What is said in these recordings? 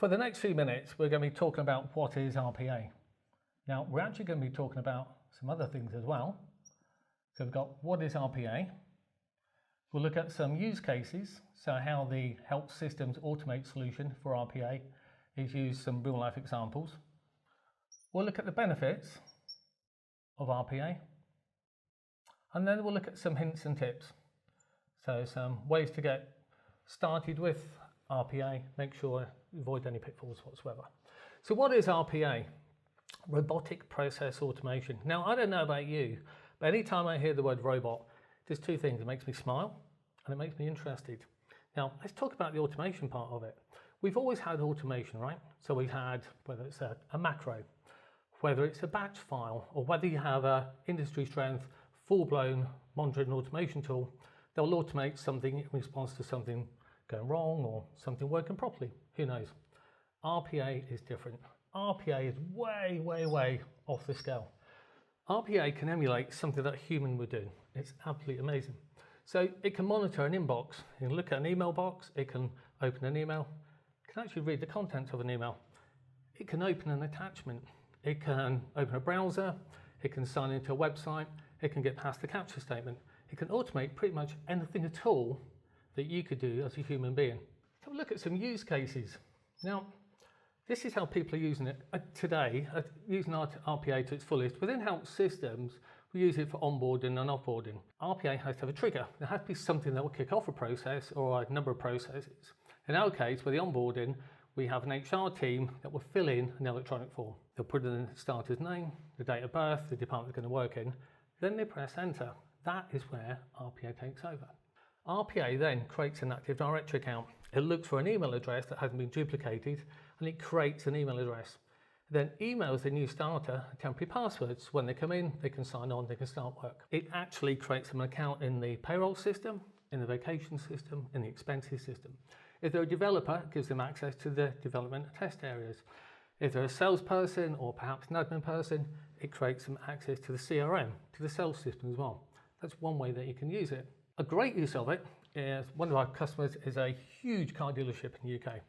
For the next few minutes, we're going to be talking about what is RPA. Now, we're actually going to be talking about some other things as well. So we've got what is RPA. We'll look at some use cases, so how the HelpSystems Automate solution for RPA is used, some real life examples. We'll look at the benefits of RPA, and then we'll look at some hints and tips. So some ways to get started with RPA, make sure you avoid any pitfalls whatsoever. So what is RPA? Robotic Process Automation. Now, I don't know about you, but anytime I hear the word robot, there's two things. It makes me smile and it makes me interested. Now, let's talk about the automation part of it. We've always had automation, right? So we've had, whether it's a macro, whether it's a batch file, or whether you have a industry strength, full-blown monitoring automation tool, they'll automate something in response to something going wrong or something working properly. Who knows? RPA is different. RPA is way, way, way off the scale. RPA can emulate something that a human would do. It's absolutely amazing. So it can monitor an inbox. You can look at an email box. It can open an email. It can actually read the contents of an email. It can open an attachment. It can open a browser. It can sign into a website. It can get past the capture statement. It can automate pretty much anything at all that you could do as a human being. Let's have a look at some use cases. Now, this is how people are using it today, using RPA to its fullest. Within HelpSystems, we use it for onboarding and offboarding. RPA has to have a trigger. There has to be something that will kick off a process or a number of processes. In our case, with the onboarding, we have an HR team that will fill in an electronic form. They'll put in the starter's name, the date of birth, the department they're going to work in. Then they press enter. That is where RPA takes over. RPA then creates an Active Directory account. It looks for an email address that hasn't been duplicated, and it creates an email address. It then emails the new starter temporary passwords. When they come in, they can sign on, they can start work. It actually creates them an account in the payroll system, in the vacation system, in the expenses system. If they're a developer, it gives them access to the development and test areas. If they're a salesperson or perhaps an admin person, it creates them access to the CRM, to the sales system as well. That's one way that you can use it. A great use of it is one of our customers is a huge car dealership in the UK.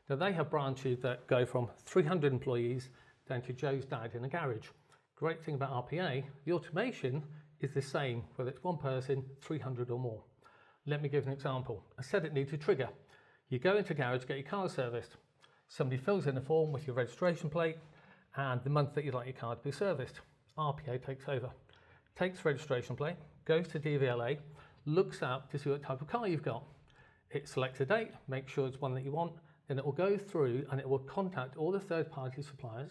Now they have branches that go from 300 employees down to Joe's dad in a garage. Great thing about RPA, the automation is the same, whether it's one person, 300 or more. Let me give an example. I said it needs a trigger. You go into a garage, get your car serviced. Somebody fills in a form with your registration plate and the month that you'd like your car to be serviced. RPA takes over. Takes the registration plate, goes to DVLA, looks up to see what type of car you've got. It selects a date, makes sure it's one that you want, then it will go through and it will contact all the third-party suppliers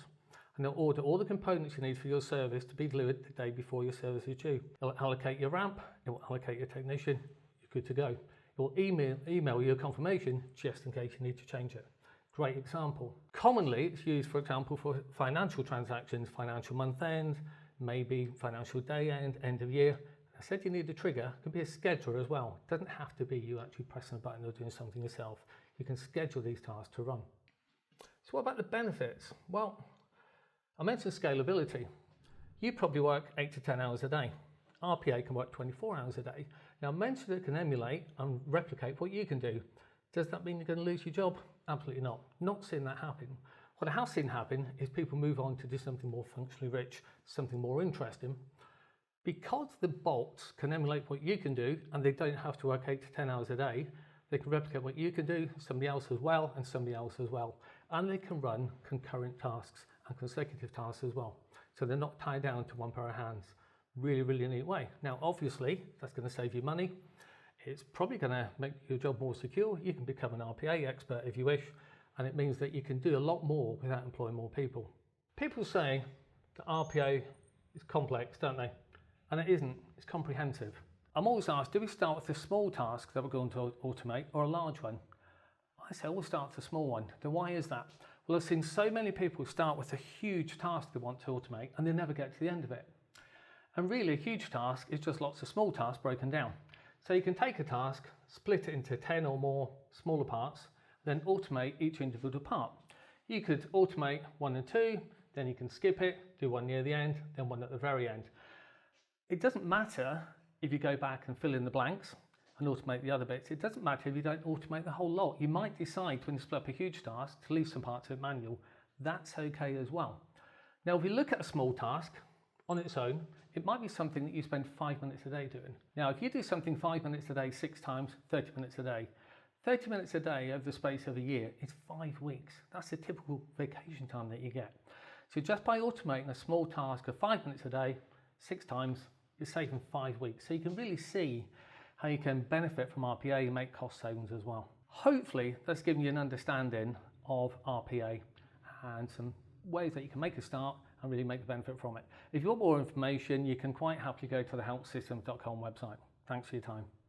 and they'll order all the components you need for your service to be delivered the day before your service is due. It'll allocate your ramp, it will allocate your technician, you're good to go. It will email you a confirmation just in case you need to change it. Great example. Commonly, it's used, for example, for financial transactions, financial month end, maybe financial day end, end of year. I said you need a trigger. It can be a scheduler as well. It doesn't have to be you actually pressing a button or doing something yourself. You can schedule these tasks to run. So what about the benefits? Well, I mentioned scalability. You probably work 8 to 10 hours a day. RPA can work 24 hours a day. Now, I mentioned it can emulate and replicate what you can do. Does that mean you're going to lose your job? Absolutely not. Not seen that happen. What I have seen happen is people move on to do something more functionally rich, something more interesting. Because the bots can emulate what you can do and they don't have to work 8 to 10 hours a day, they can replicate what you can do, somebody else as well, and somebody else as well. And they can run concurrent tasks and consecutive tasks as well. So they're not tied down to one pair of hands. Really, really neat way. Now, obviously, that's going to save you money. It's probably going to make your job more secure. You can become an RPA expert if you wish, and it means that you can do a lot more without employing more people. People say that RPA is complex, don't they? And it isn't, it's comprehensive. I'm always asked, do we start with a small task that we're going to automate or a large one? I say, we'll start with a small one. Then why is that? Well, I've seen so many people start with a huge task they want to automate and they never get to the end of it. And really a huge task is just lots of small tasks broken down. So you can take a task, split it into 10 or more smaller parts, then automate each individual part. You could automate 1 and 2, then you can skip it, do one near the end, then one at the very end. It doesn't matter if you go back and fill in the blanks and automate the other bits. It doesn't matter if you don't automate the whole lot. You might decide when you split up a huge task to leave some parts of it manual. That's okay as well. Now, if you look at a small task on its own, it might be something that you spend 5 minutes a day doing. Now, if you do something 5 minutes a day, 6 times, 30 minutes a day, 30 minutes a day over the space of a year is 5 weeks. That's the typical vacation time that you get. So just by automating a small task of 5 minutes a day, 6 times, you're saving 5 weeks. So you can really see how you can benefit from RPA and make cost savings as well. Hopefully that's given you an understanding of RPA and some ways that you can make a start and really make the benefit from it. If you want more information, you can quite happily go to the HelpSystems.com website. Thanks for your time.